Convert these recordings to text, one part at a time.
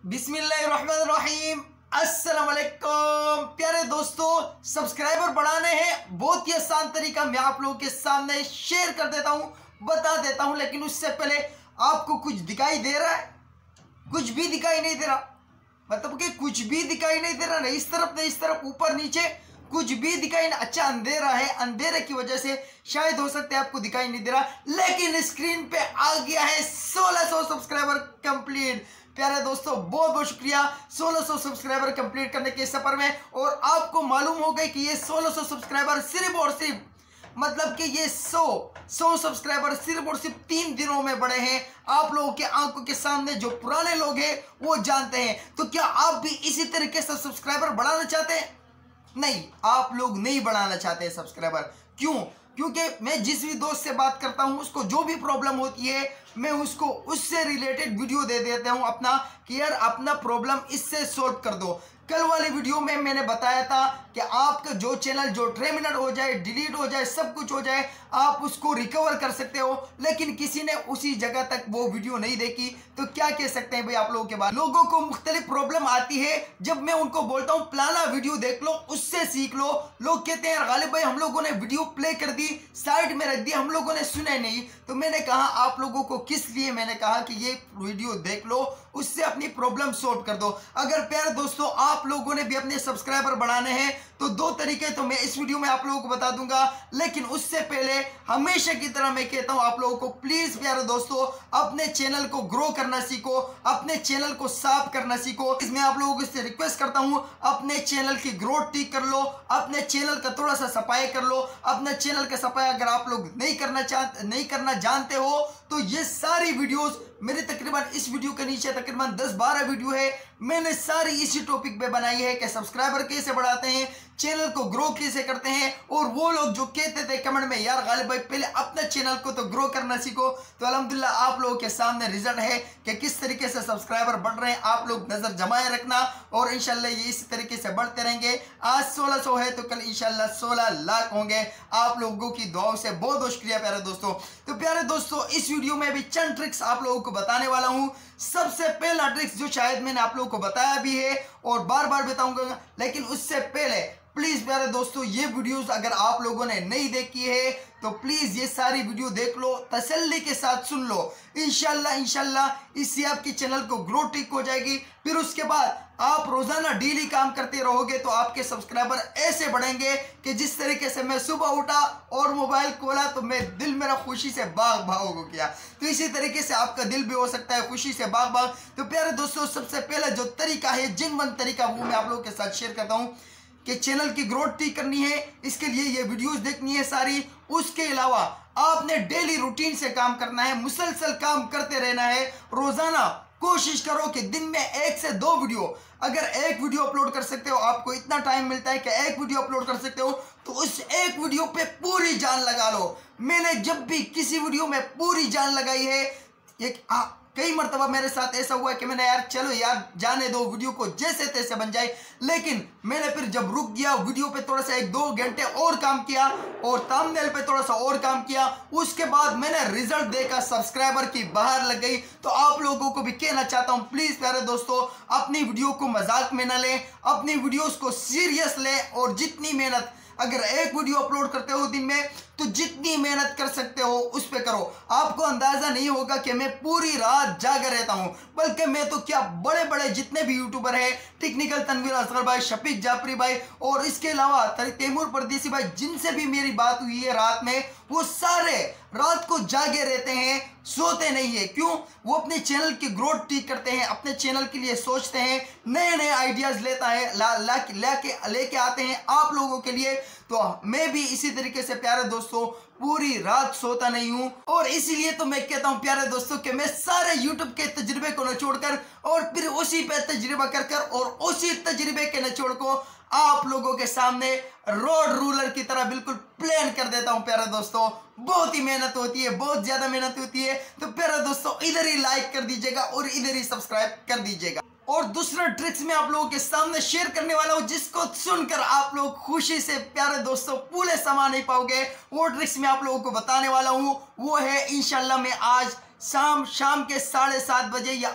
बिस्मिल्लाहिर्रहमानिर्रहीम। अस्सलाम वालेकुम प्यारे दोस्तों, सब्सक्राइबर बढ़ाने हैं बहुत ही आसान तरीका मैं आप लोगों के सामने शेयर कर देता हूं, बता देता हूं। लेकिन उससे पहले आपको कुछ दिखाई दे रहा है? कुछ भी दिखाई नहीं दे रहा, मतलब कि कुछ भी दिखाई नहीं दे रहा, नहीं इस तरफ नहीं इस तरफ, ऊपर नीचे कुछ भी दिखाई नहीं। अच्छा अंधेरा है, अंधेरे की वजह से शायद हो सकता है आपको दिखाई नहीं दे रहा, लेकिन स्क्रीन पे आ गया है 1600 सब्सक्राइबर कंप्लीट। प्यारे दोस्तों बहुत बहुत शुक्रिया 1600 सब्सक्राइबर कंप्लीट करने के सफर में। और आपको मालूम हो गई कि ये 1600 सब्सक्राइबर सिर्फ और सिर्फ, मतलब कि ये 100 सब्सक्राइबर सिर्फ और सिर्फ 3 दिनों में बढ़े हैं। आप लोगों के आंखों के सामने जो पुराने लोग हैं वो जानते हैं। तो क्या आप भी इसी तरीके से सब्सक्राइबर बढ़ाना चाहते हैं? नहीं, आप लोग नहीं बढ़ाना चाहते सब्सक्राइबर। क्यों? क्योंकि मैं जिस भी दोस्त से बात करता हूं उसको जो भी प्रॉब्लम होती है मैं उसको उससे रिलेटेड वीडियो दे देता हूं अपना, कि यार अपना प्रॉब्लम इससे सॉल्व कर दो। कल वाली वीडियो में मैंने बताया था कि आपका जो चैनल जो टर्मिनेट हो जाए, डिलीट हो जाए, सब कुछ हो जाए, आप उसको रिकवर कर सकते हो। लेकिन किसी ने उसी जगह तक वो वीडियो नहीं देखी, तो क्या कह सकते हैं भाई आप लोगों के बाद। लोगों को मुख्तलिफ प्रॉब्लम आती है, जब मैं उनको बोलता हूँ प्लाना वीडियो देख लो, उससे सीख लो, लोग कहते हैं गालिब भाई हम लोगों ने वीडियो प्ले कर दी, साइड में रख दी, हम लोगों ने सुना नहीं। तो मैंने कहा आप लोगों को किस लिए, मैंने कहा कि ये वीडियो देख लो, उससे अपनी प्रॉब्लम सॉल्व कर दो। अगर प्यारे दोस्तों आप लोगों ने भी अपने सब्सक्राइबर बढ़ाने हैं तो 2 तरीके तो मैं इस वीडियो में आप लोगों को बता दूंगा। लेकिन उससे पहले हमेशा की तरह मैं कहता हूं आप लोगों को, प्लीज प्यारे दोस्तों अपने चैनल को ग्रो करना सीखो, अपने चैनल को साफ करना सीखो। मैं आप लोगों से रिक्वेस्ट करता हूं अपने चैनल की ग्रोथ ठीक कर लो, अपने चैनल का थोड़ा सा सफाई कर लो। अपने चैनल का सफाई अगर आप लोग नहीं करना जानते हो तो ये सारी वीडियोस मेरे तकरीबन इस वीडियो के नीचे तकरीबन 10-12 वीडियो है, मैंने सारी इसी टॉपिक पे बनाई है कि सब्सक्राइबर कैसे बढ़ाते हैं, चैनल को ग्रो कैसे करते हैं। और वो लोग जो कहते थे कमेंट में यार गालिब भाई पहले अपने चैनल को तो ग्रो करना सीखो, तो अल्हम्दुलिल्लाह आप लोगों के सामने रिजल्ट है कि किस तरीके से सब्सक्राइबर बढ़ रहे हैं। आप लोग नजर जमाए रखना और इंशाल्लाह ये इसी तरीके से बढ़ते रहेंगे। आज 1600 है तो कल इंशाल्लाह 16 लाख होंगे। आप लोगों की दुआओं से बहुत बहुत शुक्रिया प्यारे दोस्तों। तो प्यारे दोस्तों इस वीडियो में भी चंद ट्रिक्स आप लोगों को बताने वाला हूं। सबसे पहला ट्रिक्स जो शायद मैंने आप लोगों को बताया भी है और बार बार बताऊंगा, लेकिन उससे पहले प्लीज प्यारे दोस्तों ये वीडियोस अगर आप लोगों ने नहीं देखी है तो प्लीज ये सारी वीडियो देख लो, तसल्ली के साथ सुन लो। इंशाल्लाह इससे आपकी चैनल को ग्रोथ ठीक हो जाएगी। फिर उसके बाद आप रोजाना डेली काम करते रहोगे तो आपके सब्सक्राइबर ऐसे बढ़ेंगे कि जिस तरीके से मैं सुबह उठा और मोबाइल खोला तो मैं दिल मेरा खुशी से बाग भाग हो गया, तो इसी तरीके से आपका दिल भी हो सकता है खुशी से बाग भाग। तो प्यारे दोस्तों सबसे पहले जो तरीका है, जिनवन तरीका, वो मैं आप लोगों के साथ शेयर करता हूँ कि चैनल की ग्रोथ ठीक करनी है। इसके लिए ये वीडियोस देखनी है सारी। उसके अलावा आपने डेली रूटीन से काम करना है, मुसलसल काम करते रहना है। रोजाना कोशिश करो कि दिन में 1 से 2 वीडियो, अगर 1 वीडियो अपलोड कर सकते हो, आपको इतना टाइम मिलता है कि 1 वीडियो अपलोड कर सकते हो, तो उस 1 वीडियो पे पूरी जान लगा लो। मैंने जब भी किसी वीडियो में पूरी जान लगाई है, कई मरतबा मेरे साथ ऐसा हुआ कि मैंने यार चलो यार जाने दो, वीडियो को जैसे तैसे बन जाए, लेकिन मैंने फिर जब रुक गया वीडियो पे थोड़ा सा 1-2 घंटे और काम किया और थंबनेल पे थोड़ा सा और काम किया, उसके बाद मैंने रिजल्ट देखा, सब्सक्राइबर की बाहर लग गई। तो आप लोगों को भी कहना चाहता हूं प्लीज प्यारे दोस्तों अपनी वीडियो को मजाक में ना लें, अपनी वीडियोस को सीरियस लें। और जितनी मेहनत, अगर 1 वीडियो अपलोड करते हो दिन में तो जितनी मेहनत कर सकते हो उस पे करो। आपको अंदाजा नहीं होगा कि मैं पूरी रात जागा रहता हूं, बल्कि मैं तो क्या बड़े बड़े जितने भी यूट्यूबर हैं, टेक्निकल तनवीर असगर भाई, शफीक जाफरी भाई और इसके अलावा तैमूर परदेसी भाई, जिनसे भी मेरी बात हुई है रात में, वो सारे रात को जागे रहते हैं, सोते नहीं है। क्यों? वो अपने चैनल की ग्रोथ ठीक करते हैं, अपने चैनल के लिए सोचते हैं, नए नए आइडियाज लेता है लेके आते हैं आप लोगों के लिए। तो मैं भी इसी तरीके से प्यारे दोस्तों पूरी रात सोता नहीं हूं। और इसीलिए तो मैं कहता हूं प्यारे दोस्तों कि मैं सारे YouTube के तजुर्बे को निचोड़कर और फिर उसी पे तजुर्बा कर और उसी तजुर्बे के निचोड़ को आप लोगों के सामने रोड रूलर की तरह बिल्कुल प्लान कर देता हूं। प्यारे दोस्तों बहुत ही मेहनत होती है, बहुत ज्यादा मेहनत होती है। तो प्यारे दोस्तों इधर ही लाइक कर दीजिएगा और इधर ही सब्सक्राइब कर दीजिएगा। और दूसरा ट्रिक्स मैं आप लोगों के सामने शेयर करने वाला हूं, जिसको सुनकर आप लोग खुशी से प्यारे दोस्तों पूरे समा नहीं पाओगे। वो ट्रिक्स मैं आप लोगों को बताने वाला हूं, वो है इंशाल्लाह मैं आज शाम के 7:30 बजे या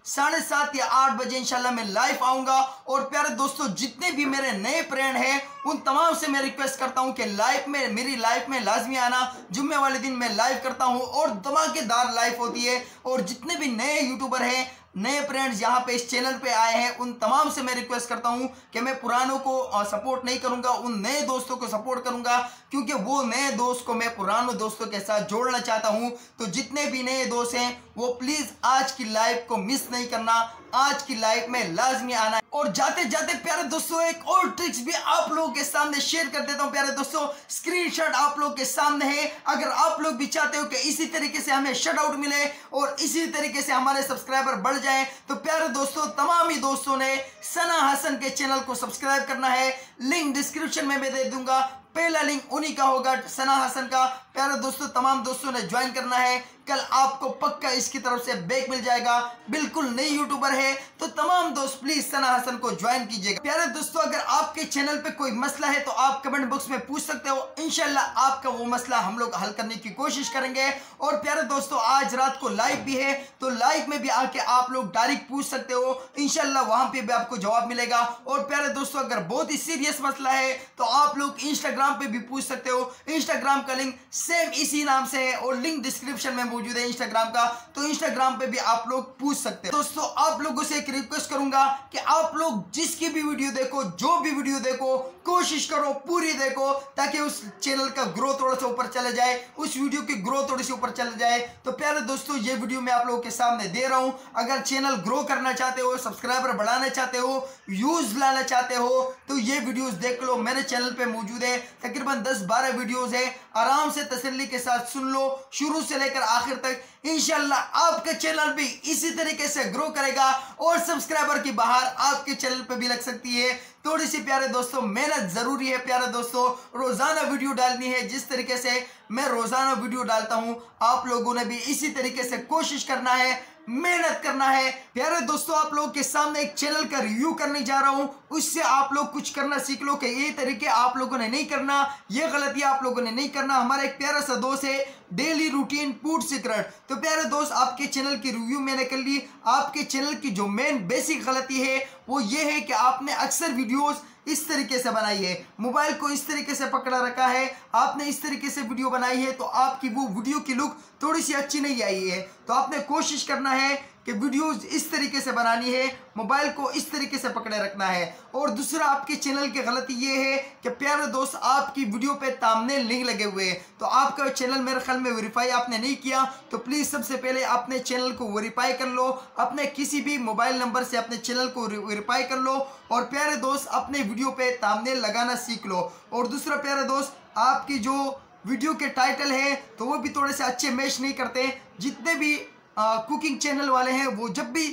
7:30 या 8 बजे इंशाल्लाह मैं लाइव आऊंगा। और प्यारे दोस्तों, जितने भी मेरे नए फ्रेंड हैं उन तमाम से मैं रिक्वेस्ट करता हूं कि मेरी लाइफ में लाजमी आना। जुम्मे वाले दिन मैं लाइव करता हूं और धमाकेदार लाइव होती है। और जितने भी नए यूट्यूबर हैं, नए फ्रेंड्स यहाँ पे इस चैनल पे आए हैं, उन तमाम से मैं रिक्वेस्ट करता हूँ कि मैं पुरानों को सपोर्ट नहीं करूँगा, उन नए दोस्तों को सपोर्ट करूँगा, क्योंकि वो नए दोस्त को मैं पुरानों दोस्तों के साथ जोड़ना चाहता हूँ। तो जितने भी नए दोस्त हैं वो प्लीज़ आज की लाइव को मिस नहीं करना, आज की लाइव में लाजमी आना है। और जाते जाते प्यारे दोस्तों, एक और ट्रिक्स भी आप लोगों के सामने शेयर कर देता हूँ। प्यारे दोस्तों, स्क्रीनशॉट आप लोग के सामने है। अगर आप लोग भी चाहते हो कि इसी तरीके से हमें शट आउट मिले और इसी तरीके से हमारे सब्सक्राइबर बढ़ जाए, तो प्यारे दोस्तों, तमाम ही दोस्तों ने सना हसन के चैनल को सब्सक्राइब करना है। लिंक डिस्क्रिप्शन में मैं दे दूंगा, पहला लिंक उन्हीं का होगा, सना हसन का। प्यारे दोस्तों, तमाम दोस्तों ने ज्वाइन करना है। कल आपको पक्का इसकी तरफ से बैक मिल जाएगा। बिल्कुल नई यूट्यूबर है तो तमाम दोस्त प्लीज सना हसन को ज्वाइन कीजिएगा। प्यारे दोस्तों, अगर आपके चैनल पे कोई मसला है तो आप कमेंट बॉक्स में पूछ सकते हो। इंशाल्लाह आपका वो मसला हम लोग हल करने की कोशिश करेंगे। और प्यारे दोस्तों, आज रात को लाइव भी है, तो लाइव में भी आके आप लोग डायरेक्ट पूछ सकते हो। इंशाल्लाह वहां पे भी आपको जवाब मिलेगा। और प्यारे दोस्तों, अगर बहुत ही सीरियस मसला है तो आप लोग इंस्टाग्राम पे भी पूछ सकते हो। इंस्टाग्राम का लिंक सेम इसी नाम से है और लिंक डिस्क्रिप्शन में मौजूद है इंस्टाग्राम का, तो इंस्टाग्राम पे भी आप लोग पूछ सकते हैं। दोस्तों, आप लोगों से एक रिक्वेस्ट करूंगा कि आप लोग जिसकी भी वीडियो देखो, जो भी वीडियो देखो, कोशिश करो पूरी देखो, ताकि उस चैनल का ग्रोथ थोड़ा सा ऊपर चले जाए, उस वीडियो की ग्रोथ थोड़ी सी ऊपर चले जाए। तो प्यारे दोस्तों, ये वीडियो मैं आप लोगों के सामने दे रहा हूं। अगर चैनल ग्रो करना चाहते हो, सब्सक्राइबर बढ़ाना चाहते हो, व्यूज लाना चाहते हो, तो ये वीडियोस देख लो। मेरे चैनल पे मौजूद है, तकरीबन 10-12 वीडियोस है। आराम से तसल्ली के साथ सुन लो, शुरू से लेकर आखिर तक। इंशाल्लाह आपका चैनल भी इसी तरीके से ग्रो करेगा और सब्सक्राइबर की बहार आपके चैनल पे भी लग सकती है। थोड़ी सी प्यारे दोस्तों मेहनत जरूरी है। प्यारे दोस्तों, रोजाना वीडियो डालनी है। जिस तरीके से मैं रोजाना वीडियो डालता हूं, आप लोगों ने भी इसी तरीके से कोशिश करना है, मेहनत करना है। प्यारे दोस्तों, आप लोगों के सामने एक चैनल का रिव्यू करने जा रहा हूं, उससे आप लोग कुछ करना सीख लो कि ये तरीके आप लोगों ने नहीं करना, ये गलती आप लोगों ने नहीं करना। हमारा एक प्यारा सा दोस्त है, डेली रूटीन फूड सीक्रेट। तो प्यारे दोस्त, आपके चैनल की रिव्यू मैंने कर ली। आपके चैनल की जो मेन बेसिक गलती है वो ये है कि आपने अक्सर वीडियोस इस तरीके से बनाई है, मोबाइल को इस तरीके से पकड़ा रखा है, आपने इस तरीके से वीडियो बनाई है, तो आपकी वो वीडियो की लुक थोड़ी सी अच्छी नहीं आई है। तो आपने कोशिश करना है कि वीडियोस इस तरीके से बनानी है, मोबाइल को इस तरीके से पकड़े रखना है। और दूसरा, आपके चैनल की गलती ये है कि प्यारे दोस्त, आपकी वीडियो पे थंबनेल लिंक लगे हुए हैं, तो आपका चैनल मेरे ख्याल में वेरीफाई आपने नहीं किया। तो प्लीज़ सबसे पहले अपने चैनल को वेरीफाई कर लो, अपने किसी भी मोबाइल नंबर से अपने चैनल को वेरीफाई कर लो। और प्यारे दोस्त, अपने वीडियो पे थंबनेल लगाना सीख लो। और दूसरा प्यारे दोस्त, आपकी जो वीडियो के टाइटल है तो वो भी थोड़े से अच्छे मैच नहीं करते। जितने भी कुकिंग चैनल वाले हैं वो जब भी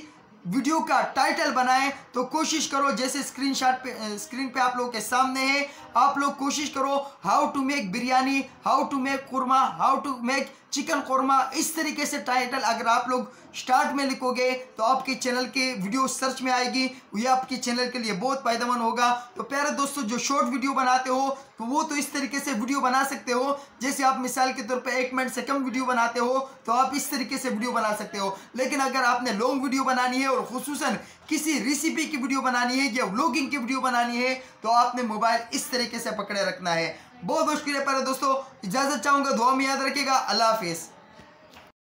वीडियो का टाइटल बनाएं तो कोशिश करो, जैसे स्क्रीन पे आप लोगों के सामने है, आप लोग कोशिश करो how to make biryani, how to make kurma, how to make chicken korma. इस तरीके से टाइटल अगर आप लोग स्टार्ट में लिखोगे तो आपके चैनल के वीडियो सर्च में आएगी, ये आपके चैनल के लिए बहुत फायदेमंद होगा। तो प्यारे दोस्तों, जो शॉर्ट वीडियो बनाते हो तो वो तो इस तरीके से वीडियो बना सकते हो, जैसे आप मिसाल के तौर पे 1 मिनट से कम वीडियो बनाते हो तो आप इस तरीके से वीडियो बना सकते हो। लेकिन अगर आपने लॉन्ग वीडियो बनानी है और खुसूसन किसी रेसिपी की वीडियो बनानी है या व्लॉगिंग की वीडियो बनानी है, तो आपने मोबाइल इस तरीके से पकड़े रखना है। बहुत बहुत शुक्रिया प्यारे दोस्तों, इजाजत चाहूंगा, दुआ में याद रखिएगा। अल्लाह हाफिज।